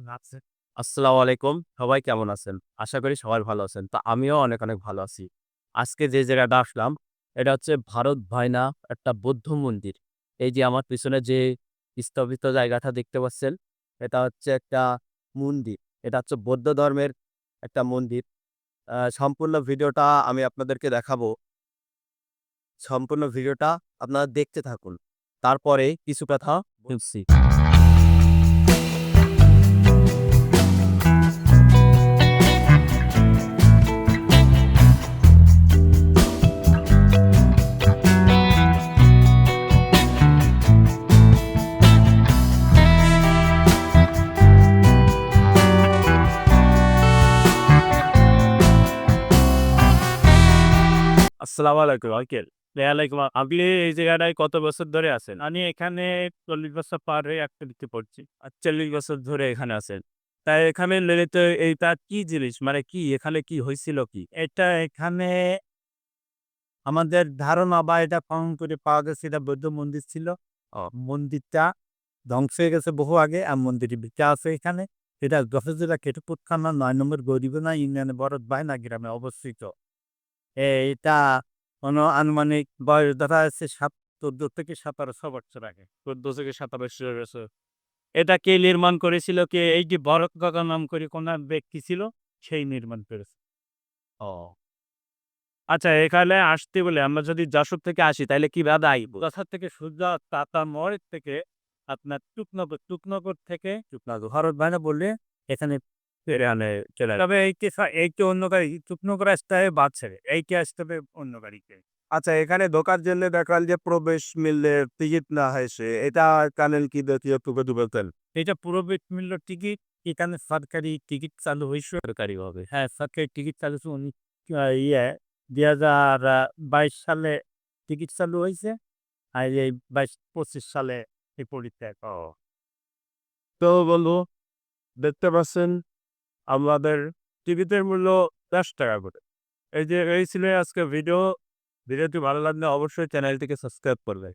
আচ্ছা। আসসালামু আলাইকুম। সবাই কেমন আছেন? আশা করি সবাই ভালো আছেন। তো আমিও অনেক ভালো আছি। আজকে যে জায়গাটা আসলাম, এটা হচ্ছে ভারত ভায়না একটা বৌদ্ধ মন্দির। এই যে আমার পিছনে যে স্থপিত জায়গাটা দেখতে পাচ্ছেন, এটা হচ্ছে একটা মন্দির। এটা হচ্ছে বৌদ্ধ ধর্মের একটা মন্দির। সম্পূর্ণ ভিডিওটা আমি আপনাদেরকে দেখাবো। সম্পূর্ণ ভিডিওটা আপনারা দেখতে থাকুন। তারপরে কিছু কথা বলছি। আসসালামু আলাইকুম আঙ্কেল। ওয়ালাইকুম আপনি এই জায়গাটায় কত বছর ধরে আছেন? আমি এখানে ৪০ বছর পার হয়ে ৪১ তে পড়ছি। ৪৮ বছর ধরে এখানে আছেন। তাই এখানে মূলত এইটা কি জিনিস? মানে কি এখানে কি হইছিল কি? এটা এখানে আমাদের ধারণা বা এটা খনন করে পাওয়া গেছে এটা বৌদ্ধ মন্দির ছিল। মন্দিরটা ধ্বংস হয়ে গেছে বহু আগে আর মন্দিরটি বেঁচে আছে এখানে। এটা যশোর জেলা কেতুপুর থানা ৯ নম্বর গৌরীবনা ইউনিয়নে বরদবাহিনা গ্রামে অবস্থিত। এইটা আনুমানিক বয়স দেখা যাচ্ছে ১৪ থেকে ১৭০০ বছর আগে। ১৪ থেকে ১৭০০ বছর। এটা কে নির্মাণ করেছিল? কে এই যে ভরত কাকা নাম করে কোন এক ব্যক্তি ছিল, সেই নির্মাণ করেছে। ও। আচ্ছা এখানে আসতে বলে আমরা যদি যশোর থেকে আসি তাইলে কিভাবে আইব? যশোর থেকে সোজা টাটা মোড় থেকে আপনার টুকনগর থেকে হরদ ভাইনা বললে এখানে ফিরে আনে চলে আসবে। তবে এইটি অন্য গাড়ি টুকনগর আসতে হবে বাস ছেড়ে। এইটি আসতে হবে অন্য গাড়িতে। আচ্ছা এখানে ঢোকার জন্য দেখাল যে প্রবেশ মূল্যে টিকিট না হয়েছে। এটা কানেল কি জাতীয় টুকে বলতেন? এটা প্রবেশ মূল্য টিকিট এখানে সরকারি টিকিট চালু হইছে সরকারিভাবে। হ্যাঁ, সরকারি টিকিট চালু হইছে ২০২২ সালে টিকিট চালু হইছে। আর এই ২২-২৫ সালে এই পরিত্যাগ। তো বন্ধু দেখতে পাচ্ছেন আমাদের টিকিটের মূল্য ৳১০ করে। এই যে এই ছিল আজকের ভিডিও। ভিডিওটি ভালো লাগলে অবশ্যই চ্যানেলটিকে সাবস্ক্রাইব করবেন।